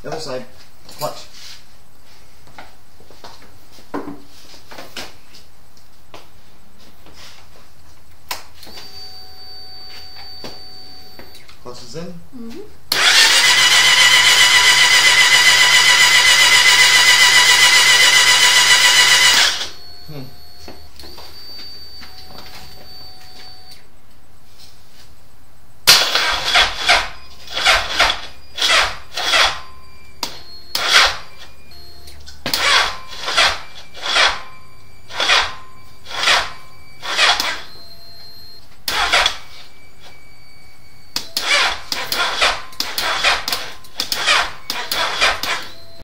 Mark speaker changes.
Speaker 1: The other side. Clutch. Clutch is in.
Speaker 2: Mm-hmm.